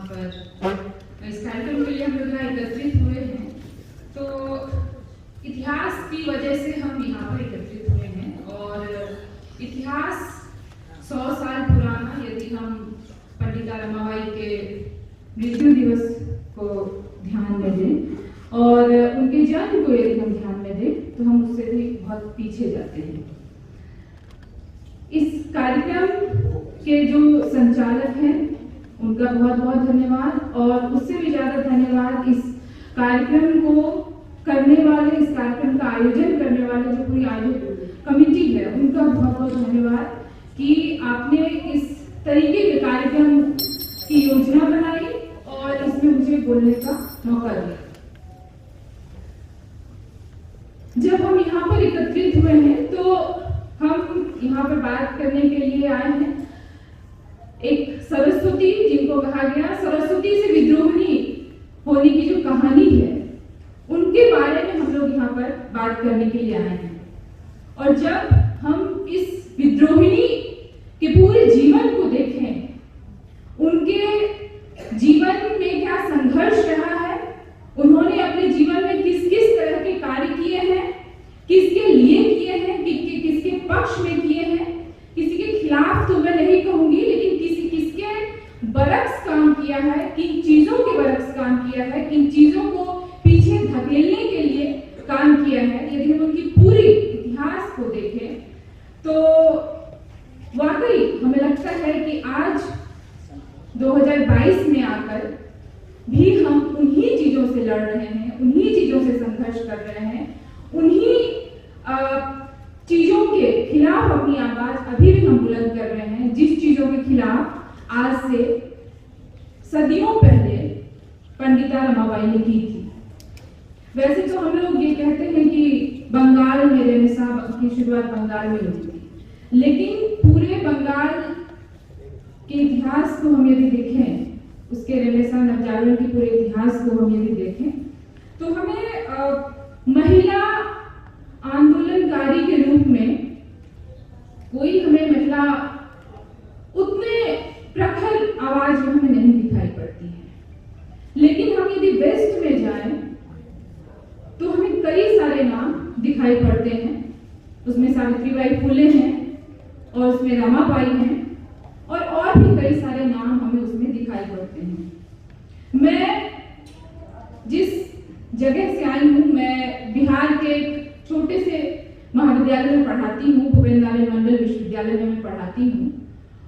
यहाँ पर इस कार्यक्रम के लिए हम लोग यहाँ एकत्रित हुए हैं। तो इतिहास की वजह से हम यहाँ पर एकत्रित हुए हैं और इतिहास 100 साल पुराना, यदि हम पंडिता रमाबाई के मृत्यु दिवस को ध्यान में दें और उनके जन्म को यदि हम ध्यान में दें तो हम उससे भी बहुत पीछे जाते हैं। इस कार्यक्रम के जो संचालक हैं उनका बहुत बहुत धन्यवाद और उससे भी ज्यादा धन्यवाद इस कार्यक्रम को करने वाले, इस कार्यक्रम का आयोजन करने वाले जो पूरी आयोजन कमेटी है उनका बहुत बहुत धन्यवाद कि आपने इस तरीके के कार्यक्रम की योजना बनाई और इसमें मुझे बोलने का मौका दिया। जब हम यहाँ पर एकत्रित हुए हैं तो हम यहाँ पर बात करने के लिए आए हैं एक सरस्वती, जिनको कहा गया सरस्वती से विद्रोहिणी होने की जो कहानी है उनके बारे में हम लोग यहाँ पर बात करने के लिए आए हैं। और जब हम इस विद्रोहिणी के पूरे जीवन को देखें, उनके जीवन में क्या संघर्ष रहा है, उन्होंने अपने जीवन में किस किस तरह के कार्य किए हैं, किसके लिए किए हैं, किसके पक्ष में किए हैं, किसी के खिलाफ तो मैं नहीं कहूंगी, लेकिन किसके बरक्स काम किया है, किन चीजों के बरक्स काम किया है, किन चीजों को पीछे धकेलने के लिए काम किया है। यदि हम उनकी पूरी इतिहास को देखें तो वाकई हमें लगता है कि आज 2022 में आकर भी हम उन्हीं चीजों से लड़ रहे हैं, उन्हीं चीजों से संघर्ष कर रहे हैं, उन्हीं चीजों के खिलाफ अपनी आवाज अभी भी हम बुलंद कर रहे हैं जिस चीजों के खिलाफ आज से सदियों पहले पंडिता रमाबाई ने की थी। वैसे तो हम लोग ये कहते हैं कि बंगाल में रेनेसां की शुरुआत बंगाल में हुई थी, लेकिन पूरे बंगाल के इतिहास को हम यदि देखें, उसके रेनेसां नवजागरण के पूरे इतिहास को हम यदि देखें तो हमें महिला आंदोलनकारी के रूप में कोई हमें महिला उतने प्रखर आवाज हमें नहीं दिखाई पड़ती है। लेकिन हम यदि वेस्ट में जाएं तो हमें कई सारे नाम दिखाई पड़ते हैं। उसमें सावित्रीबाई फुले हैं और उसमें रमाबाई हैं और भी कई सारे नाम हमें उसमें दिखाई पड़ते हैं। मैं जिस जगह से आई हूँ, मैं बिहार के छोटे से महाविद्यालय में पढ़ाती हूँ, भूपेंद्र मंडल विश्वविद्यालय में मैं पढ़ाती हूँ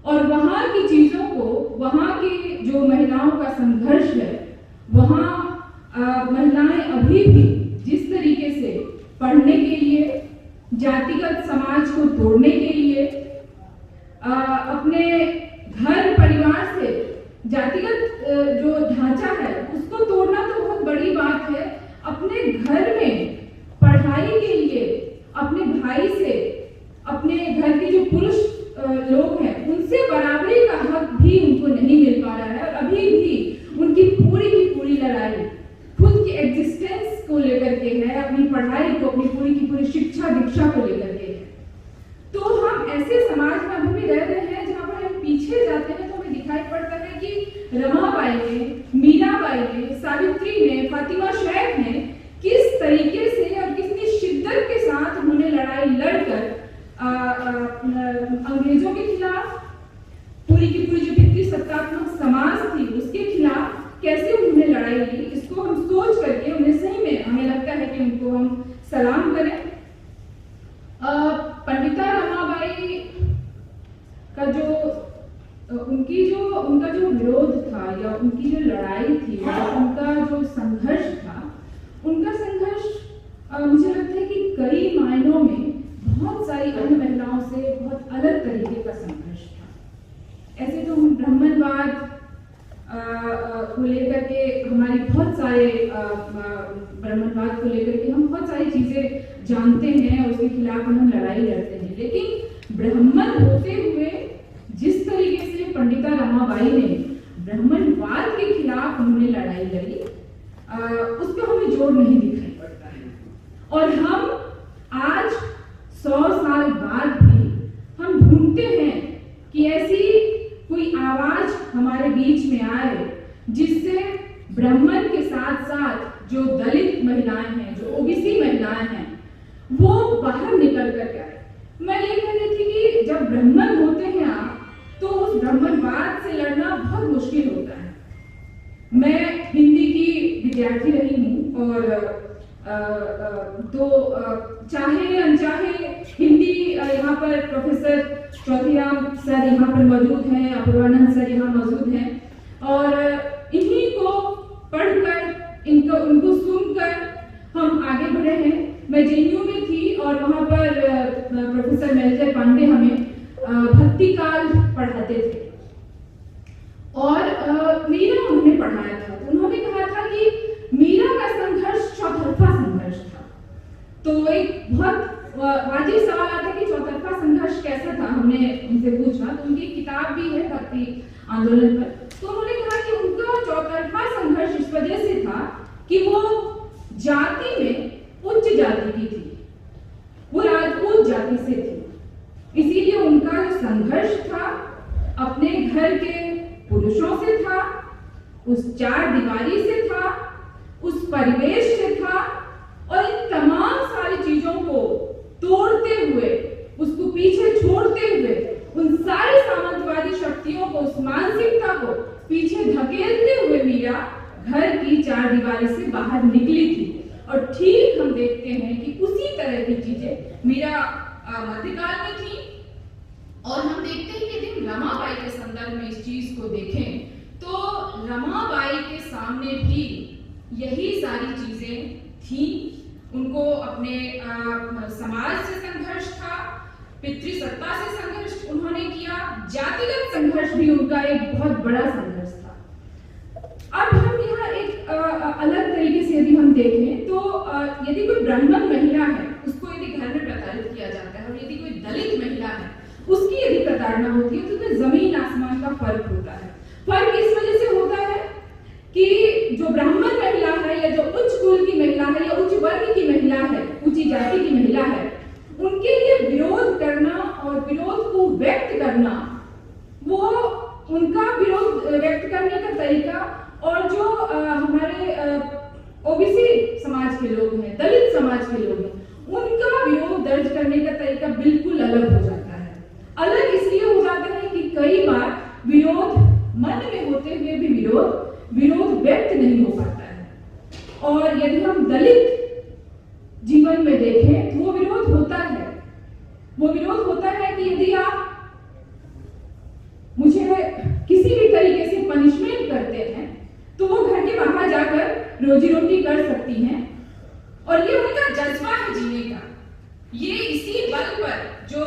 और वहाँ की चीजों को, वहाँ की जो महिलाओं का संघर्ष है, वहाँ महिलाएं अभी भी जिस तरीके से पढ़ने के लिए, जातिगत समाज को तोड़ने के लिए, अपने घर परिवार से जातिगत जो ढांचा है उसको तोड़ना तो बहुत बड़ी बात है, अपने घर में पढ़ाई के लिए अपने भाई से, अपने घर के जो पुरुष लोग हैं उनसे बराबरी का हक भी उनको नहीं मिल पा रहा है और अभी भी उनकी पूरी की पूरी लड़ाई खुद की एग्जिस्टेंस को लेकर के है, अपनी पढ़ाई को, अपनी पूरी की पूरी शिक्षा दीक्षा को लेकर के है। तो हम ऐसे समाज में अभी भी रह रहे हैं जहाँ पर हम पीछे जाते हैं तो हमें दिखाई पड़ता है कि रमाबाई ने, मीराबाई ने, सावित्री ने, फातिमा शेख ने किस तरीके से और कितनी शिद्दत के साथ उन्होंने लड़ाई लड़कर अंग्रेजों के खिलाफ, पूरी की पूरी जो पितृ सत्तात्मक समाज थी उसके खिलाफ कैसे उन्होंने लड़ाई ली, इसको हम सोच करके उन्हें सही में हमें लगता है कि उनको हम सलाम करें। पंडिता रमाबाई का उनका जो विरोध था या उनकी जो लड़ाई थी या उनका जो संघर्ष था, उनका संघर्ष मुझे लगता है कि कई मायनों में बहुत सारी अन्य महिलाओं से बहुत अलग तरीके का संघर्ष था। ऐसे तो हम ब्राह्मणवाद को लेकर के हमारी बहुत सारे ब्राह्मणवाद को लेकर के हम बहुत सारी चीजें जानते हैं और उसके खिलाफ हम लड़ाई लड़ते हैं, लेकिन ब्राह्मण होते हुए जिस तरीके से पंडिता रमाबाई ने ब्राह्मणवाद के खिलाफ उन्होंने लड़ाई लड़ी, उस पर हमें जोर नहीं दिखाई पड़ता है। और हम आज 100 साल बाद भी हम ढूंढते हैं कि ऐसी कोई आवाज हमारे बीच में आए जिससे ब्राह्मण के साथ साथ जो दलित महिलाएं हैं, जो ओबीसी महिलाएं हैं, वो बाहर निकल कर आए। मैं ये कह रही थी कि जब ब्राह्मण होते हैं आप, तो उस ब्राह्मणवाद से लड़ना बहुत मुश्किल होता है। मैं हिंदी की विद्यार्थी रही हूँ और चाहे अनचाहे हिंदी यहाँ पर प्रोफेसर चौधरीराम सर यहाँ पर मौजूद हैं, अपूर्वानंद सर यहाँ मौजूद हैं, और इन्हीं को पढ़कर उनको सुनकर हम आगे बढ़े हैं। मैं जेएनयू में थी और वहाँ पर प्रोफेसर मेजर पांडे हमें भक्ति काल पढ़ाते थे और मीरा उन्होंने पढ़ाया था। उन्होंने कहा था कि मीरा का संघर्ष चौतरफा संघर्ष था। तो एक बहुत वाजिब सवाल आता कि चौतरफा संघर्ष कैसा था, हमने उनसे पूछा। तो उनकी किताब भी है भक्ति आंदोलन पर। तो उन्होंने कहा कि उनका चौतरफा संघर्ष इस वजह से था कि वो जाति में उच्च जाति की थी, वो राजपूत जाति से थी, इसीलिए उनका जो संघर्ष था अपने घर के पुरुषों से था, उस चार दीवारी से था, उस परिवेश से था, और इन तमाम सारी चीजों को तोड़ते हुए, उसको पीछे छोड़ते हुए, उन सारी सामंतवादी शक्तियों को, उस मानसिकता को पीछे धकेलते हुए मीरा घर की चार दीवारी से बाहर निकली थी। और ठीक हम देखते हैं कि उसी तरह की चीजें मीरा मध्यकाल में थी। और हम देखते हैं कि यदि रमाबाई के संदर्भ में इस चीज को देखें तो रमाबाई के सामने भी यही सारी चीजें थी। उनको अपने समाज से संघर्ष था, पितृसत्ता से संघर्ष उन्होंने किया, जातिगत संघर्ष भी उनका एक बहुत बड़ा संघर्ष था। अब हम यहाँ एक अलग तरीके से यदि हम देखें तो यदि कोई ब्राह्मण महिला है उसको यदि घर में प्रताड़ित किया जाता है, और यदि कोई दलित महिला है उसकी यदि प्रताड़ना होती है, तो उसमें जमीन आसमान का फर्क होता है। फर्क इस वजह से होता है कि जो ब्राह्मण महिला है या जो उच्च कुल की महिला है या उच्च वर्ग की महिला है, ऊंची जाति की महिला है, उनके लिए विरोध करना और विरोध को व्यक्त करना, वो उनका विरोध व्यक्त करने का तरीका, और जो हमारे ओबीसी समाज के लोग हैं, दलित समाज के लोग हैं, उनका विरोध दर्ज करने का तरीका बिल्कुल अलग हो जाता है। अलग इसलिए हो जाता है कि कई बार विरोध मन में होते हुए भी विरोध व्यक्त नहीं हो पाता है। और यदि हम दलित जीवन में देखें तो वो विरोध होता है। वो विरोध होता है कि यदि आप मुझे किसी भी तरीके से पनिशमेंट करते हैं तो वो घर के बाहर जाकर रोजी रोटी कर सकती हैं, और ये उनका जज्बा है जीने का। ये इसी बल पर जो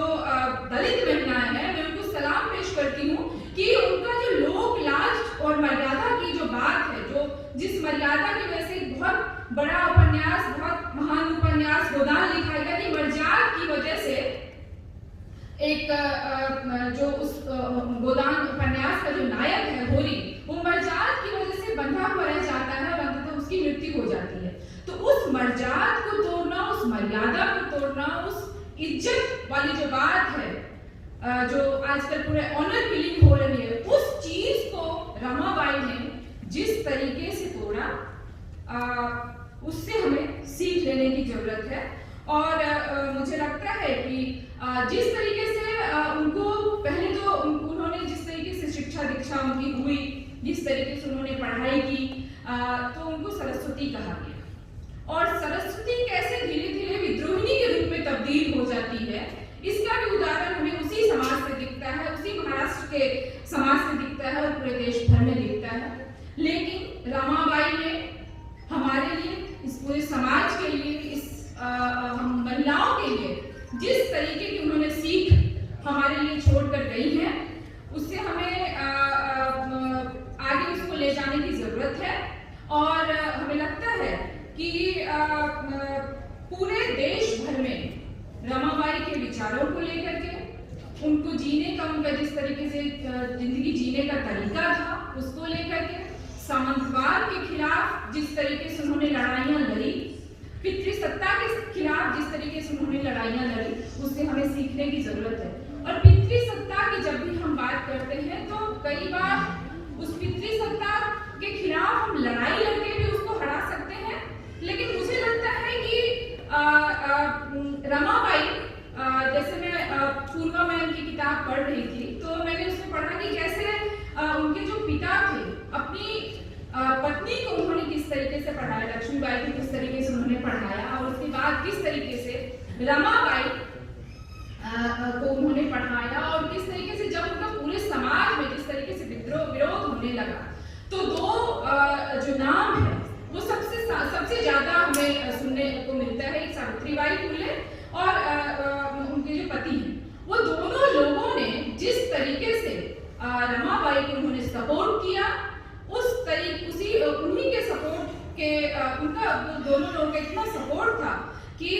दलित महिलाएं हैं, मैं उनको सलाम पेश करती हूँ कि उनका जो लोक लाज और मर्यादा की जो बात है, जो जिस मर्यादा की वजह से बहुत बड़ा उपन्यास, बहुत महान उपन्यास गोदान लिखा गया कि मर्यादा की वजह से एक जो उस गोदान उपन्यास का जो नायक है होरी, वो मर्यादा की वजह से बंधा हुआ रह जाता है और अंततः उसकी मृत्यु हो जाती है। तो उस मर्यादा को तोड़ना, उस मर्यादा को तोड़ना, उस इज्जत वाली जो बात है, जो आजकल पूरे ऑनर किलिंग हो रही है, उस चीज को रमाबाई ने जिस तरीके से तोड़ा, उससे हमें सीख लेने की जरूरत है। और मुझे लगता है कि जिस तरीके से उनको पहले तो उन्होंने जिस तरीके से शिक्षा दीक्षा उनकी हुई, जिस तरीके से उन्होंने पढ़ाई की, तो उनको सरस्वती कहा गया। और सरस्वती कैसे धीरे धीरे विद्रोहिणी के रूप में तब्दील हो जाती है, इसका भी उदाहरण हमें उसी समाज से दिखता है, उसी महाराष्ट्र के समाज से दिखता है और पूरे देश भर में दिखता है। लेकिन रमाबाई ने हमारे लिए, इस पूरे समाज के लिए, इस हम महिलाओं के लिए जिस तरीके की उन्होंने सीख हमारे लिए छोड़कर गई है, उससे हमें आगे उसको ले जाने की जरूरत है। और हमें लगता है कि पूरे देश भर में रमाबाई के विचारों को लेकर के, उनको जीने का, उनका जिस तरीके से जिंदगी जीने का तरीका था, उसको लेकर के, सामंतवाद के खिलाफ जिस तरीके से उन्होंने लड़ाइयां लड़ी, पितृसत्ता के खिलाफ जिस तरीके से उन्होंने लड़ाइयां लड़ी, उससे हमें सीखने की जरूरत है। और पितृसत्ता की जब भी हम बात करते हैं तो कई बार उस पितृसत्ता के लड़ाई लड़के भी उसको हरा सकते हैं, लेकिन मुझे लगता है कि रमाबाई, जैसे मैं पूर्वा मैम की किताब पढ़ रही थी तो मैंने उसमें पढ़ा कि जैसे उनके जो पिता थे अपनी पत्नी को उन्होंने किस तरीके से पढ़ाया, लक्ष्मीबाई को किस तरीके से उन्होंने पढ़ाया, और उसके बाद किस तरीके से रमाबाई को उन्होंने पढ़ाया, और किस तरीके से जब उनका पूरे समाज में जिस तरीके से विरोध होने लगा, तो दो जो नाम है वो सबसे ज्यादा हमें सुनने को मिलता है, एक सावित्रीबाई फुले और उनके जो पति हैं, वो दोनों लोगों ने जिस तरीके से रमाबाई को उन्होंने सपोर्ट किया, उन्हीं के सपोर्ट के उनका दोनों लोगों का इतना सपोर्ट था कि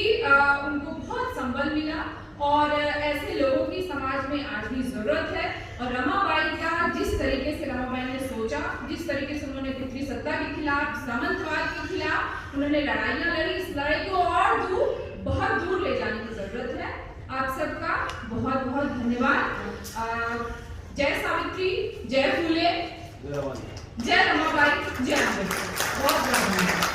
उनको बहुत संबल मिला, और ऐसे लोगों की समाज में आज भी जरूरत है। और रमाबाई का जिस तरीके से रमाबाई ने सोचा, जिस तरीके से उन्होंने पृथ्वी सत्ता के खिलाफ, सामंतवाद के खिलाफ उन्होंने लड़ाइयां लड़ी, इस लड़ाई को और बहुत दूर ले जाने की जरूरत है। आप सबका बहुत बहुत धन्यवाद। जय सावित्री, जय फूले, जय रमाबाई, जय अम्बेडकर। बहुत बहुत धन्यवाद।